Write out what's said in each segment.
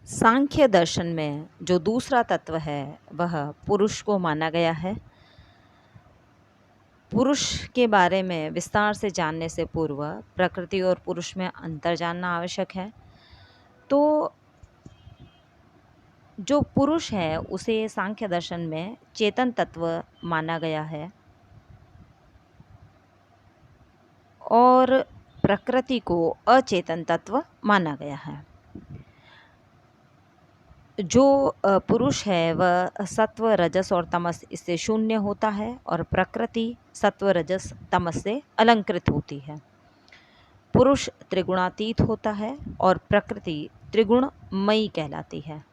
सांख्य दर्शन में जो दूसरा तत्व है वह पुरुष को माना गया है। पुरुष के बारे में विस्तार से जानने से पूर्व प्रकृति और पुरुष में अंतर जानना आवश्यक है। तो जो पुरुष है उसे सांख्य दर्शन में चेतन तत्व माना गया है और प्रकृति को अचेतन तत्व माना गया है। जो पुरुष है वह सत्व रजस और तमस इससे शून्य होता है और प्रकृति सत्व रजस तमस से अलंकृत होती है। पुरुष त्रिगुणातीत होता है और प्रकृति त्रिगुणमयी कहलाती है।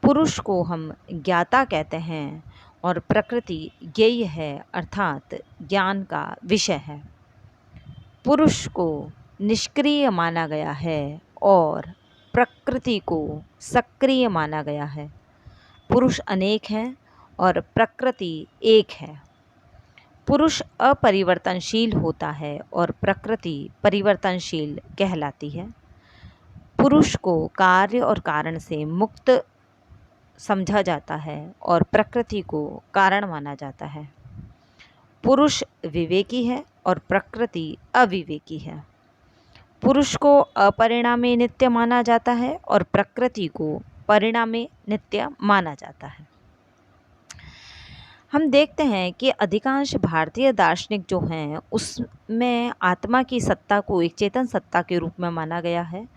पुरुष को हम ज्ञाता कहते हैं और प्रकृति ज्ञेय है अर्थात ज्ञान का विषय है। पुरुष को निष्क्रिय माना गया है और प्रकृति को सक्रिय माना गया है। पुरुष अनेक हैं और प्रकृति एक है। पुरुष अपरिवर्तनशील होता है और प्रकृति परिवर्तनशील कहलाती है। पुरुष को कार्य और कारण से मुक्त समझा जाता है और प्रकृति को कारण माना जाता है। पुरुष विवेकी है और प्रकृति अविवेकी है। पुरुष को अपरिणामी नित्य माना जाता है और प्रकृति को परिणामी नित्य माना जाता है। हम देखते हैं कि अधिकांश भारतीय दार्शनिक जो हैं उसमें आत्मा की सत्ता को एक चेतन सत्ता के रूप में माना गया है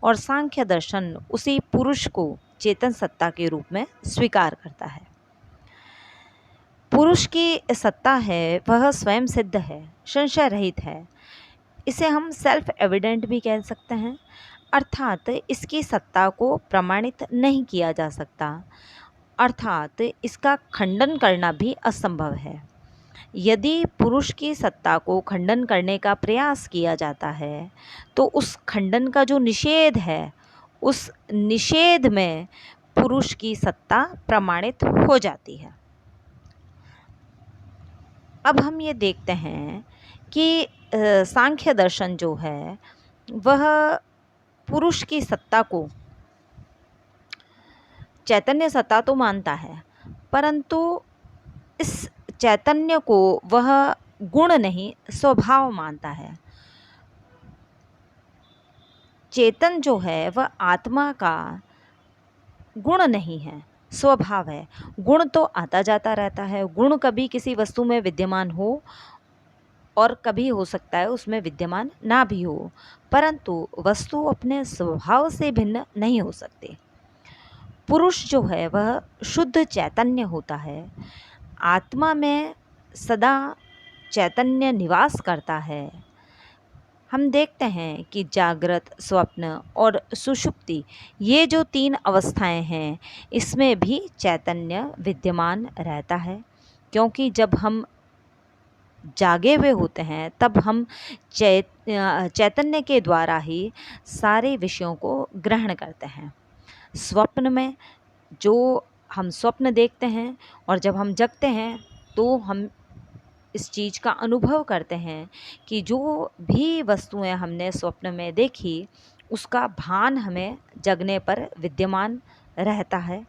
और सांख्य दर्शन उसी पुरुष को चेतन सत्ता के रूप में स्वीकार करता है। पुरुष की सत्ता है वह स्वयं सिद्ध है, संशय रहित है। इसे हम सेल्फ एविडेंट भी कह सकते हैं, अर्थात इसकी सत्ता को प्रमाणित नहीं किया जा सकता, अर्थात इसका खंडन करना भी असंभव है। यदि पुरुष की सत्ता को खंडन करने का प्रयास किया जाता है तो उस खंडन का जो निषेध है उस निषेध में पुरुष की सत्ता प्रमाणित हो जाती है। अब हम ये देखते हैं कि सांख्य दर्शन जो है वह पुरुष की सत्ता को चैतन्य सत्ता तो मानता है, परंतु इस चैतन्य को वह गुण नहीं स्वभाव मानता है। चेतन जो है वह आत्मा का गुण नहीं है, स्वभाव है। गुण तो आता जाता रहता है, गुण कभी किसी वस्तु में विद्यमान हो और कभी हो सकता है उसमें विद्यमान ना भी हो, परंतु वस्तु अपने स्वभाव से भिन्न नहीं हो सकती। पुरुष जो है वह शुद्ध चैतन्य होता है, आत्मा में सदा चैतन्य निवास करता है। हम देखते हैं कि जागृत, स्वप्न और सुषुप्ति ये जो तीन अवस्थाएं हैं इसमें भी चैतन्य विद्यमान रहता है, क्योंकि जब हम जागे हुए होते हैं तब हम चैतन्य के द्वारा ही सारे विषयों को ग्रहण करते हैं। स्वप्न में जो हम स्वप्न देखते हैं और जब हम जगते हैं तो हम इस चीज़ का अनुभव करते हैं कि जो भी वस्तुएं हमने स्वप्न में देखी उसका भान हमें जगने पर विद्यमान रहता है।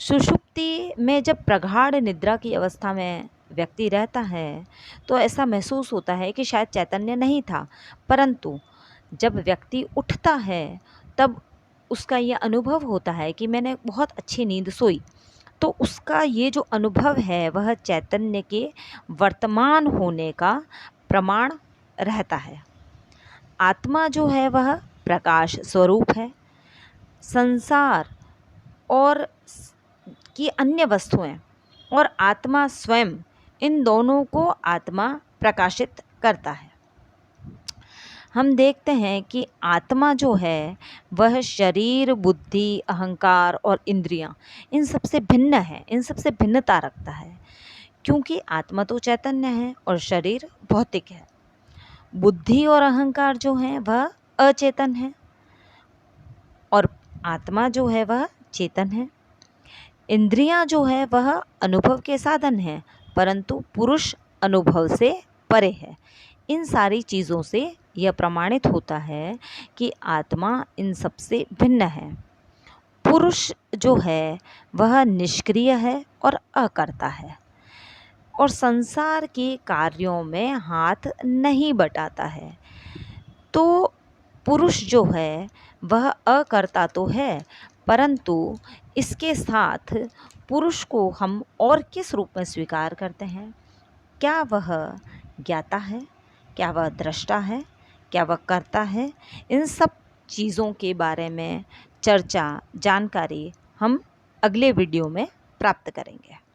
सुषुप्ति में जब प्रगाढ़ निद्रा की अवस्था में व्यक्ति रहता है तो ऐसा महसूस होता है कि शायद चैतन्य नहीं था, परंतु जब व्यक्ति उठता है तब उसका ये अनुभव होता है कि मैंने बहुत अच्छी नींद सोई। तो उसका ये जो अनुभव है वह चैतन्य के वर्तमान होने का प्रमाण रहता है। आत्मा जो है वह प्रकाश स्वरूप है। संसार और की अन्य वस्तुएं और आत्मा स्वयं, इन दोनों को आत्मा प्रकाशित करता है। हम देखते हैं कि आत्मा जो है वह शरीर, बुद्धि, अहंकार और इंद्रियां इन सबसे भिन्न है, इन सबसे भिन्नता रखता है, क्योंकि आत्मा तो चैतन्य है और शरीर भौतिक है। बुद्धि और अहंकार जो है वह अचेतन है और आत्मा जो है वह चेतन है। इंद्रियां जो है वह अनुभव के साधन हैं, परंतु पुरुष अनुभव से परे है। इन सारी चीज़ों से यह प्रमाणित होता है कि आत्मा इन सबसे भिन्न है। पुरुष जो है वह निष्क्रिय है और अकर्ता है और संसार के कार्यों में हाथ नहीं बटाता है। तो पुरुष जो है वह अकर्ता तो है, परंतु इसके साथ पुरुष को हम और किस रूप में स्वीकार करते हैं? क्या वह ज्ञाता है? क्या वह दृष्टा है? क्या वह कर्ता है? इन सब चीज़ों के बारे में चर्चा, जानकारी हम अगले वीडियो में प्राप्त करेंगे।